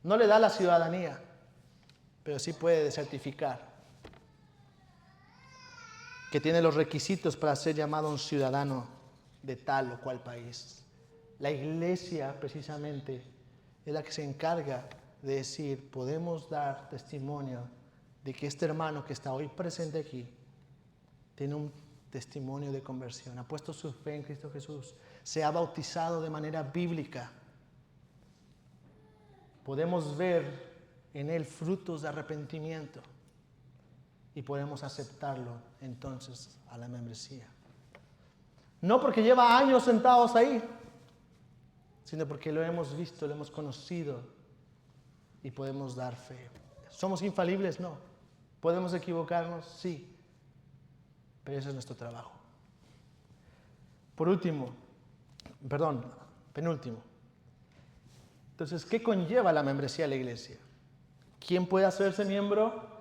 no le da la ciudadanía, pero sí puede certificar que tiene los requisitos para ser llamado un ciudadano de tal o cual país. La iglesia precisamente es la que se encarga de decir, podemos dar testimonio de que este hermano que está hoy presente aquí tiene un testimonio de conversión, ha puesto su fe en Cristo Jesús, se ha bautizado de manera bíblica. Podemos ver en él frutos de arrepentimiento y podemos aceptarlo entonces a la membresía. No porque lleva años sentados ahí, sino porque lo hemos visto, lo hemos conocido y podemos dar fe. ¿Somos infalibles? No. ¿Podemos equivocarnos? Sí. Pero ese es nuestro trabajo. Penúltimo. Entonces, ¿qué conlleva la membresía de la iglesia? ¿Quién puede hacerse miembro?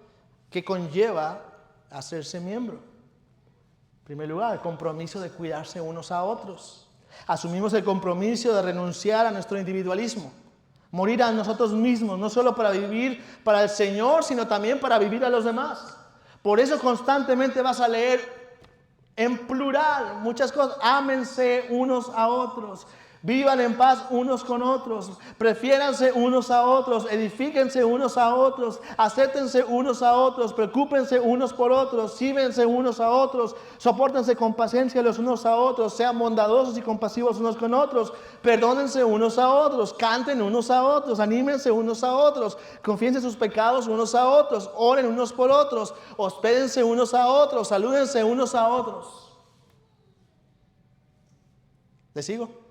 ¿Qué conlleva hacerse miembro? En primer lugar, el compromiso de cuidarse unos a otros. Asumimos el compromiso de renunciar a nuestro individualismo. Morir a nosotros mismos, no solo para vivir para el Señor, sino también para vivir a los demás. Por eso constantemente vas a leer en plural muchas cosas. Ámense unos a otros. Vivan en paz unos con otros, prefiéranse unos a otros, edifíquense unos a otros, acéptense unos a otros, preocúpense unos por otros, sírvense unos a otros, sopórtense con paciencia los unos a otros, sean bondadosos y compasivos unos con otros, perdónense unos a otros, canten unos a otros, anímense unos a otros, confiesen sus pecados unos a otros, oren unos por otros, hospédense unos a otros, salúdense unos a otros. ¿Les sigo?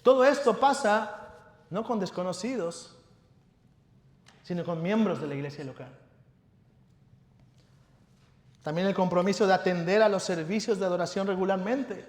Todo esto pasa no con desconocidos, sino con miembros de la iglesia local. También el compromiso de atender a los servicios de adoración regularmente.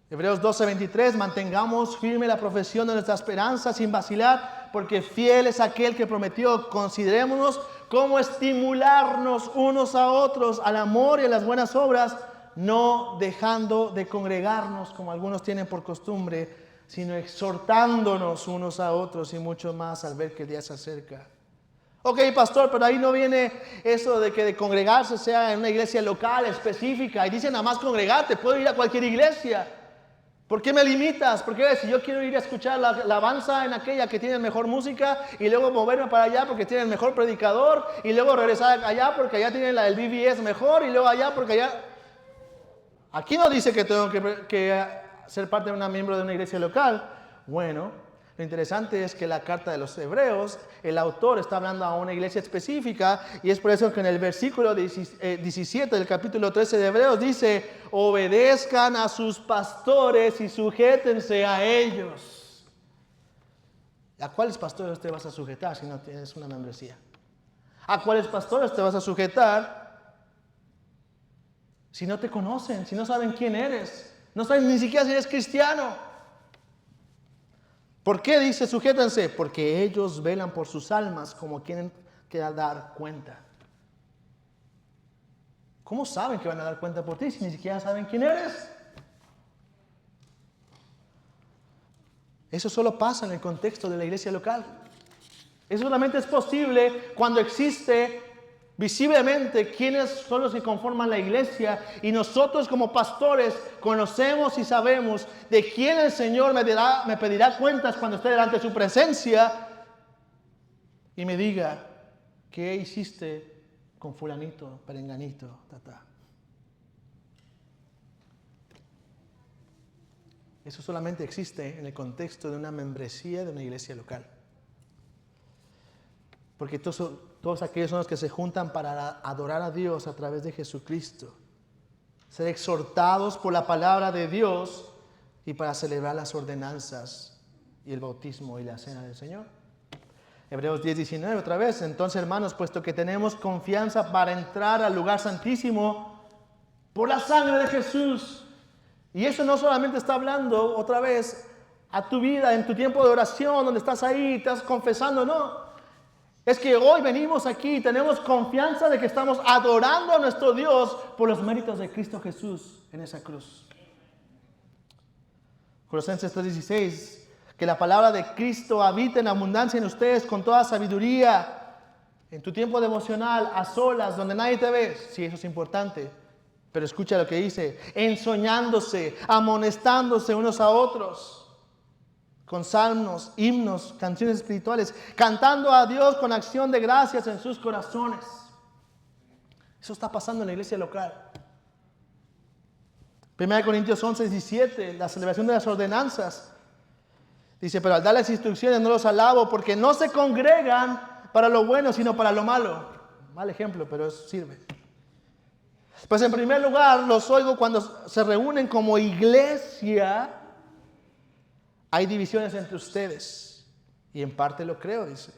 Hebreos 12:23, mantengamos firme la profesión de nuestra esperanza sin vacilar, porque fiel es aquel que prometió. Considerémonos cómo estimularnos unos a otros al amor y a las buenas obras, no dejando de congregarnos como algunos tienen por costumbre, sino exhortándonos unos a otros y mucho más al ver que el día se acerca. Ok, pastor, pero ahí no viene eso de que de congregarse sea en una iglesia local específica. Y dicen nada más congregarte, puedo ir a cualquier iglesia. ¿Por qué me limitas? Porque si yo quiero ir a escuchar la alabanza en aquella que tiene mejor música y luego moverme para allá porque tiene el mejor predicador y luego regresar allá porque allá tienen el BBS mejor y luego allá porque allá... Aquí no dice que tengo que ser parte de un miembro de una iglesia local. Bueno, lo interesante es que la carta de los Hebreos, el autor está hablando a una iglesia específica y es por eso que en el versículo 17 del capítulo 13 de Hebreos dice: obedezcan a sus pastores y sujétense a ellos. ¿A cuáles pastores te vas a sujetar si no tienes una membresía? ¿A cuáles pastores te vas a sujetar si no te conocen, si no saben quién eres? No saben ni siquiera si eres cristiano. ¿Por qué dice sujétense? Porque ellos velan por sus almas como quieren que dar cuenta. ¿Cómo saben que van a dar cuenta por ti si ni siquiera saben quién eres? Eso solo pasa en el contexto de la iglesia local. Eso solamente es posible cuando existe visiblemente quiénes son los que conforman la iglesia y nosotros como pastores conocemos y sabemos de quién el Señor me pedirá cuentas cuando esté delante de su presencia y me diga: ¿qué hiciste con fulanito, perenganito, tata? Eso solamente existe en el contexto de una membresía de una iglesia local. Porque todos aquellos son los que se juntan para adorar a Dios a través de Jesucristo, ser exhortados por la palabra de Dios y para celebrar las ordenanzas y el bautismo y la cena del Señor. Hebreos 10:19 otra vez. Entonces, hermanos, puesto que tenemos confianza para entrar al lugar santísimo por la sangre de Jesús. Y eso no solamente está hablando otra vez a tu vida en tu tiempo de oración donde estás ahí, estás confesando, no. Es que hoy venimos aquí y tenemos confianza de que estamos adorando a nuestro Dios por los méritos de Cristo Jesús en esa cruz. Colosenses 3:16, que la palabra de Cristo habite en abundancia en ustedes con toda sabiduría, en tu tiempo devocional, a solas, donde nadie te ve. Sí, eso es importante, pero escucha lo que dice: ensoñándose, amonestándose unos a otros, con salmos, himnos, canciones espirituales, cantando a Dios con acción de gracias en sus corazones. Eso está pasando en la iglesia local. 1 Corintios 11:17, la celebración de las ordenanzas. Dice: pero al darles instrucciones no los alabo, porque no se congregan para lo bueno, sino para lo malo. Mal ejemplo, pero eso sirve. Pues en primer lugar, los oigo cuando se reúnen como iglesia. Hay divisiones entre ustedes, y en parte lo creo, dice,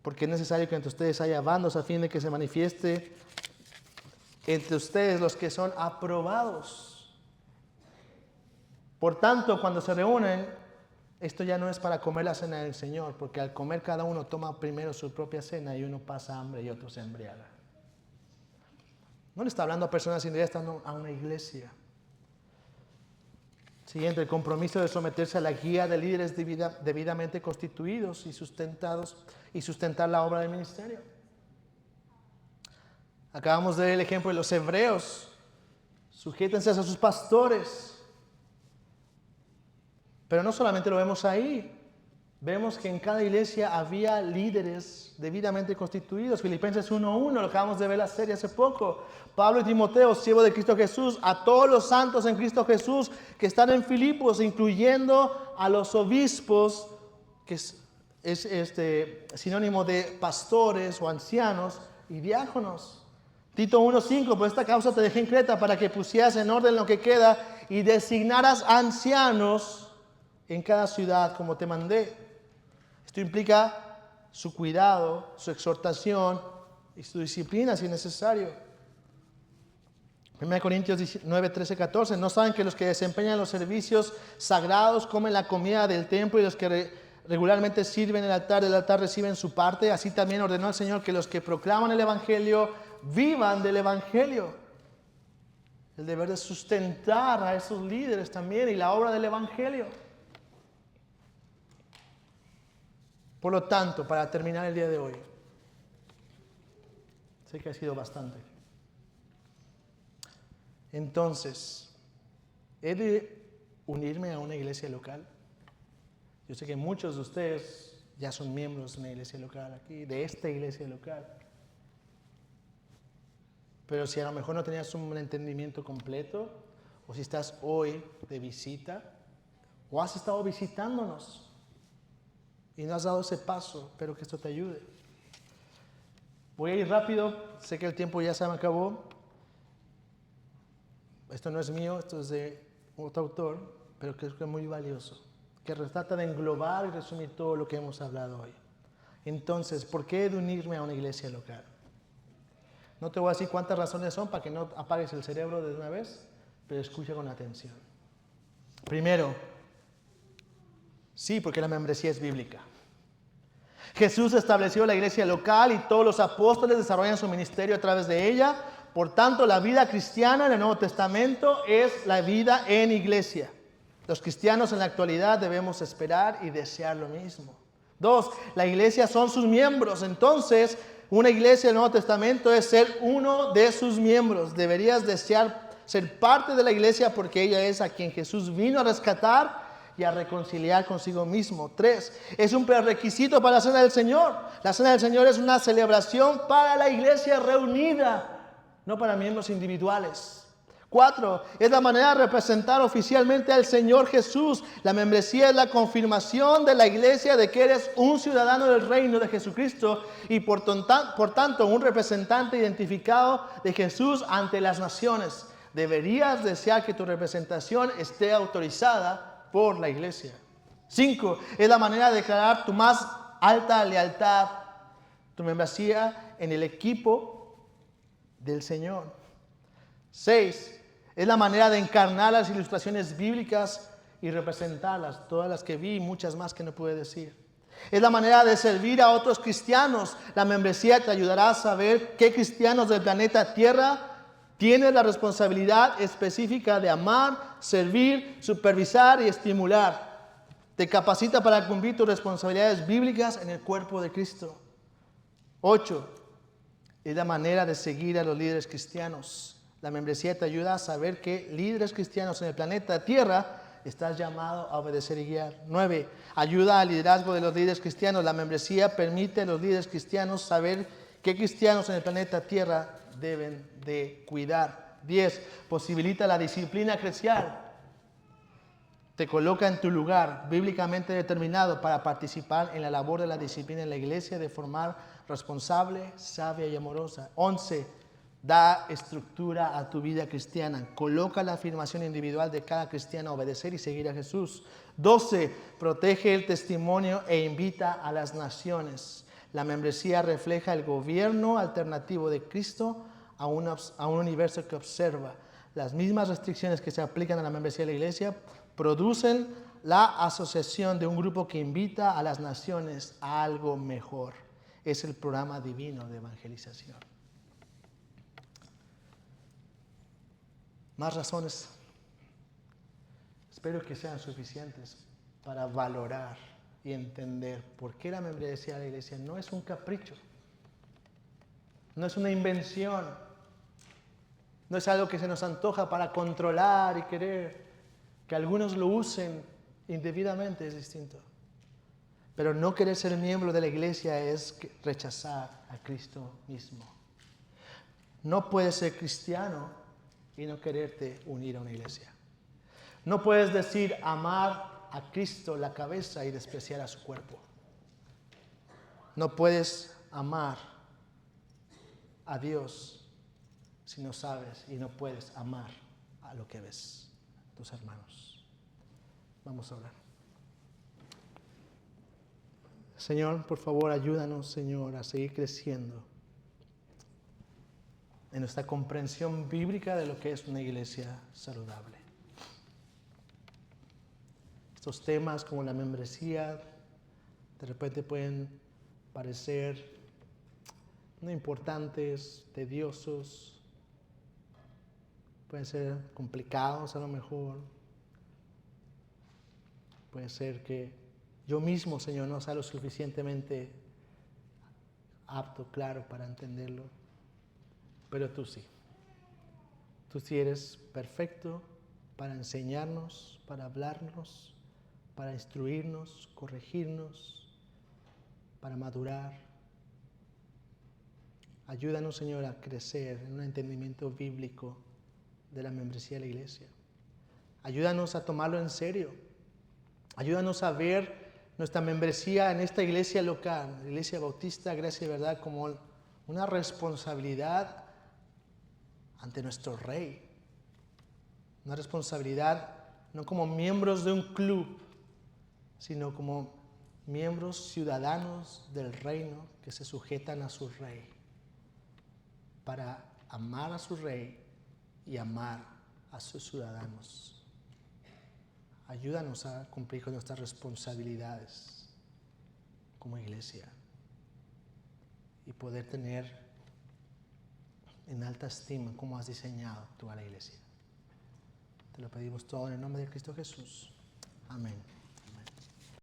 porque es necesario que entre ustedes haya bandos a fin de que se manifieste entre ustedes los que son aprobados. Por tanto, cuando se reúnen, esto ya no es para comer la cena del Señor, porque al comer cada uno toma primero su propia cena y uno pasa hambre y otro se embriaga. No le está hablando a personas sin idea, está hablando a una iglesia. Siguiente, el compromiso de someterse a la guía de líderes debidamente constituidos y sustentados y sustentar la obra del ministerio. Acabamos de ver el ejemplo de los hebreos. Sujétense a sus pastores. Pero no solamente lo vemos ahí. Vemos que en cada iglesia había líderes debidamente constituidos. Filipenses 1:1, lo acabamos de ver la serie hace poco. Pablo y Timoteo, siervos de Cristo Jesús, a todos los santos en Cristo Jesús que están en Filipos, incluyendo a los obispos, que es sinónimo de pastores o ancianos y diáconos. Tito 1:5, por esta causa te dejé en Creta para que pusieras en orden lo que queda y designaras ancianos en cada ciudad como te mandé. Esto implica su cuidado, su exhortación y su disciplina si es necesario. 1 Corintios 9, 13, 14. ¿No saben que los que desempeñan los servicios sagrados comen la comida del templo y los que regularmente sirven el altar del altar reciben su parte? Así también ordenó el Señor que los que proclaman el Evangelio vivan del Evangelio. el deber de sustentar a esos líderes también y la obra del Evangelio. Por lo tanto, para terminar el día de hoy, sé que ha sido bastante. Entonces, ¿he de unirme a una iglesia local? Yo sé que muchos de ustedes ya son miembros de una iglesia local aquí, de esta iglesia local. Pero si a lo mejor no tenías un entendimiento completo, o si estás hoy de visita, o has estado visitándonos y no has dado ese paso, espero que esto te ayude. Voy a ir rápido, sé que el tiempo ya se me acabó. Esto no es mío, esto es de otro autor, pero creo que es muy valioso, que trata de englobar y resumir todo lo que hemos hablado hoy. Entonces, ¿por qué he de unirme a una iglesia local? No te voy a decir cuántas razones son para que no apagues el cerebro de una vez, pero escucha con atención. Primero, sí, porque la membresía es bíblica. Jesús estableció la iglesia local y todos los apóstoles desarrollan su ministerio a través de ella. Por tanto, la vida cristiana en el Nuevo Testamento es la vida en iglesia. Los cristianos en la actualidad debemos esperar y desear lo mismo. 2, la iglesia son sus miembros. Entonces, una iglesia del Nuevo Testamento es ser uno de sus miembros. Deberías desear ser parte de la iglesia porque ella es a quien Jesús vino a rescatar y a reconciliar consigo mismo. 3, es un prerequisito para la Cena del Señor. La Cena del Señor es una celebración para la iglesia reunida, no para miembros individuales. 4, es la manera de representar oficialmente al Señor Jesús. La membresía es la confirmación de la iglesia de que eres un ciudadano del reino de Jesucristo y por tanto un representante identificado de Jesús ante las naciones. Deberías desear que tu representación esté autorizada por la iglesia. 5, es la manera de declarar tu más alta lealtad, tu membresía en el equipo del Señor. 6, es la manera de encarnar las ilustraciones bíblicas y representarlas, todas las que vi y muchas más que no pude decir. Es la manera de servir a otros cristianos. La membresía te ayudará a saber qué cristianos del planeta Tierra tienen la responsabilidad específica de amar, servir, supervisar y estimular. Te capacita para cumplir tus responsabilidades bíblicas en el cuerpo de Cristo. 8, es la manera de seguir a los líderes cristianos. La membresía te ayuda a saber qué líderes cristianos en el planeta Tierra estás llamado a obedecer y guiar. 9, ayuda al liderazgo de los líderes cristianos. La membresía permite a los líderes cristianos saber qué cristianos en el planeta Tierra deben de cuidar. 10, posibilita la disciplina eclesial. Te coloca en tu lugar bíblicamente determinado para participar en la labor de la disciplina en la iglesia de forma responsable, sabia y amorosa. 11, da estructura a tu vida cristiana. Coloca la afirmación individual de cada cristiano a obedecer y seguir a Jesús. 12, protege el testimonio e invita a las naciones. La membresía refleja el gobierno alternativo de Cristo a un universo que observa. Las mismas restricciones que se aplican a la membresía de la iglesia producen la asociación de un grupo que invita a las naciones a algo mejor. Es el programa divino de evangelización. Más razones, espero que sean suficientes para valorar y entender por qué la membresía de la iglesia no es un capricho, no es una invención, no es algo que se nos antoja para controlar y querer. Que algunos lo usen indebidamente es distinto. Pero no querer ser miembro de la iglesia es rechazar a Cristo mismo. No puedes ser cristiano y no quererte unir a una iglesia. No puedes decir amar a Cristo, la cabeza, y despreciar a su cuerpo. No puedes amar a Dios si no sabes y no puedes amar a lo que ves, tus hermanos. Vamos a orar. Señor, por favor, ayúdanos, Señor, a seguir creciendo en nuestra comprensión bíblica de lo que es una iglesia saludable. Estos temas como la membresía de repente pueden parecer no importantes, tediosos, pueden ser complicados a lo mejor. Puede ser que yo mismo, Señor, no sea lo suficientemente apto, claro, para entenderlo, pero tú sí. Tú sí eres perfecto para enseñarnos, para hablarnos, para instruirnos, corregirnos, para madurar. Ayúdanos, Señor, a crecer en un entendimiento bíblico de la membresía de la iglesia. Ayúdanos a tomarlo en serio. Ayúdanos a ver nuestra membresía en esta iglesia local, la Iglesia Bautista Gracia y Verdad, como una responsabilidad ante nuestro Rey. Una responsabilidad no como miembros de un club, sino como miembros ciudadanos del reino que se sujetan a su Rey, para amar a su Rey y amar a sus ciudadanos. Ayúdanos a cumplir con nuestras responsabilidades como iglesia y poder tener en alta estima como has diseñado tú a la iglesia. Te lo pedimos todo en el nombre de Cristo Jesús. Amén.